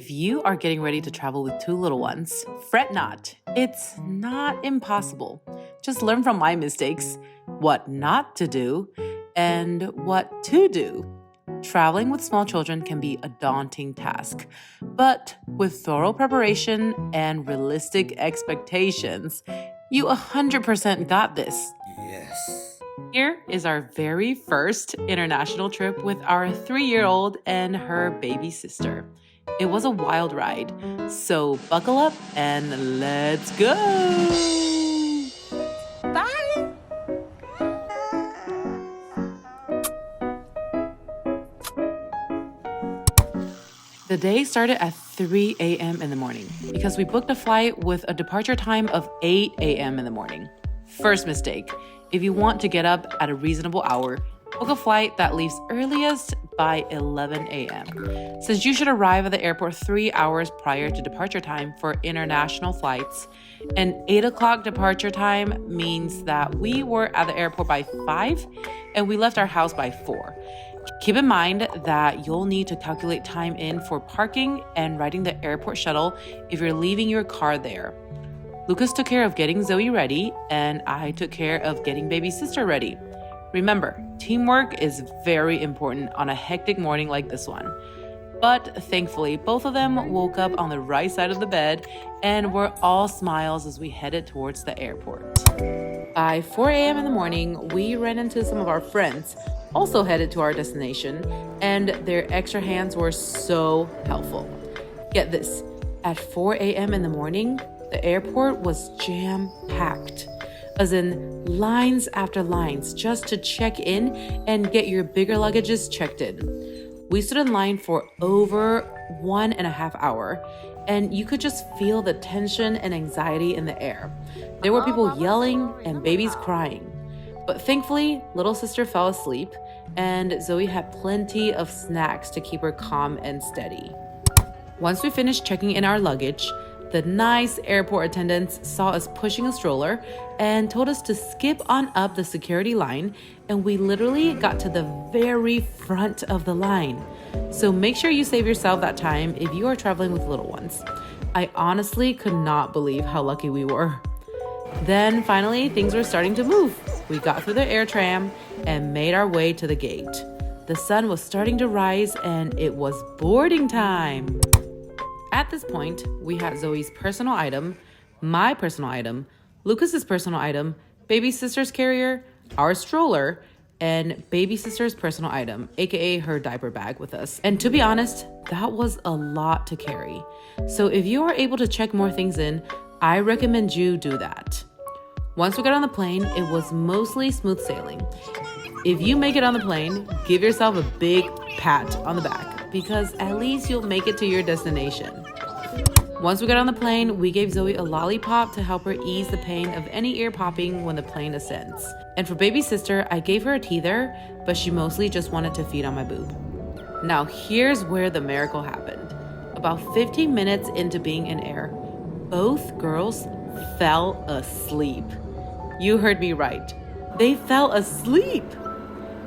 If you are getting ready to travel with two little ones, fret not. It's not impossible. Just learn from my mistakes, what not to do, and what to do. Traveling with small children can be a daunting task, but with thorough preparation and realistic expectations, you 100% got this. Yes. Here is our very first international trip with our 3-year-old and her baby sister. It was a wild ride, so buckle up and let's go! Bye! The day started at 3 a.m. in the morning because we booked a flight with a departure time of 8 a.m. in the morning. First mistake, if you want to get up at a reasonable hour, book a flight that leaves earliest by 11 a.m. Since you should arrive at the airport 3 hours prior to departure time for international flights, an 8 o'clock departure time means that we were at the airport by 5 and we left our house by 4. Keep in mind that you'll need to calculate time in for parking and riding the airport shuttle if you're leaving your car there. Lucas took care of getting Zoe ready, and I took care of getting baby sister ready. Remember, teamwork is very important on a hectic morning like this one. But thankfully, both of them woke up on the right side of the bed and were all smiles as we headed towards the airport. By 4 a.m. in the morning, we ran into some of our friends, also headed to our destination, and their extra hands were so helpful. Get this, at 4 a.m. in the morning, the airport was jam-packed, as in lines after lines just to check in and get your bigger luggages checked in. We stood in line for over 1.5 hours, and you could just feel the tension and anxiety in the air. There were people yelling and babies crying. But thankfully, little sister fell asleep, and Zoe had plenty of snacks to keep her calm and steady. Once we finished checking in our luggage, the nice airport attendants saw us pushing a stroller and told us to skip on up the security line, and we literally got to the very front of the line. So make sure you save yourself that time if you are traveling with little ones. I honestly could not believe how lucky we were. Then finally, things were starting to move. We got through the air tram and made our way to the gate. The sun was starting to rise and it was boarding time. At this point, we had Zoe's personal item, my personal item, Lucas's personal item, baby sister's carrier, our stroller, and baby sister's personal item, aka her diaper bag, with us. And to be honest, that was a lot to carry. So if you are able to check more things in, I recommend you do that. Once we got on the plane, it was mostly smooth sailing. If you make it on the plane, give yourself a big pat on the back because at least you'll make it to your destination. Once we got on the plane, we gave Zoe a lollipop to help her ease the pain of any ear popping when the plane ascends. And for baby sister, I gave her a teether, but she mostly just wanted to feed on my boob. Now here's where the miracle happened. About 15 minutes into being in air, both girls fell asleep. You heard me right. They fell asleep.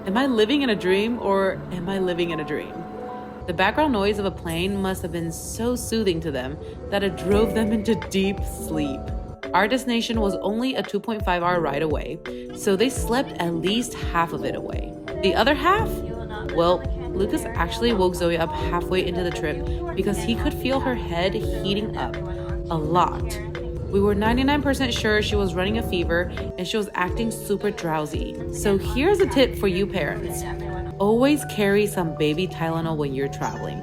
Am I living in a dream or am I living in a dream? The background noise of a plane must have been so soothing to them that it drove them into deep sleep. Our destination was only a 2.5-hour ride away, so they slept at least half of it away. The other half? Well, Lucas actually woke Zoe up halfway into the trip because he could feel her head heating up a lot. We were 99% sure she was running a fever and she was acting super drowsy. So here's a tip for you parents. Always carry some baby Tylenol when you're traveling.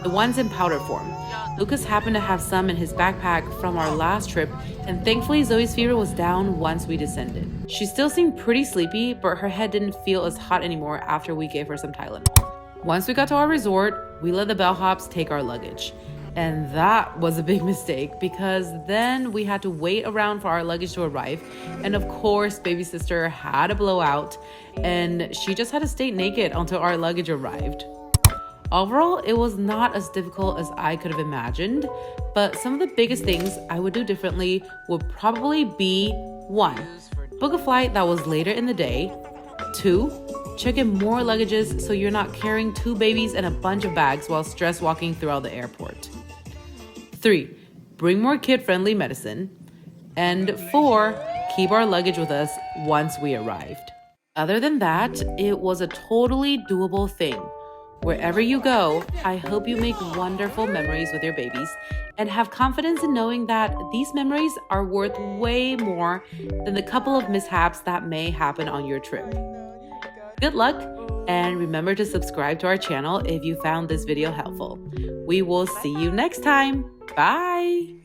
The ones in powder form. Lucas happened to have some in his backpack from our last trip, and thankfully Zoe's fever was down once we descended. She still seemed pretty sleepy, but her head didn't feel as hot anymore after we gave her some Tylenol. Once we got to our resort, we let the bellhops take our luggage. And that was a big mistake because then we had to wait around for our luggage to arrive. And of course, baby sister had a blowout and she just had to stay naked until our luggage arrived. Overall, it was not as difficult as I could have imagined, but some of the biggest things I would do differently would probably be 1. Book a flight that was later in the day. 2. Check in more luggages so you're not carrying 2 babies and a bunch of bags while stress walking throughout the airport. 3, bring more kid-friendly medicine. And 4, keep our luggage with us once we arrived. Other than that, it was a totally doable thing. Wherever you go, I hope you make wonderful memories with your babies and have confidence in knowing that these memories are worth way more than the couple of mishaps that may happen on your trip. Good luck, and remember to subscribe to our channel if you found this video helpful. We will see you next time. Bye!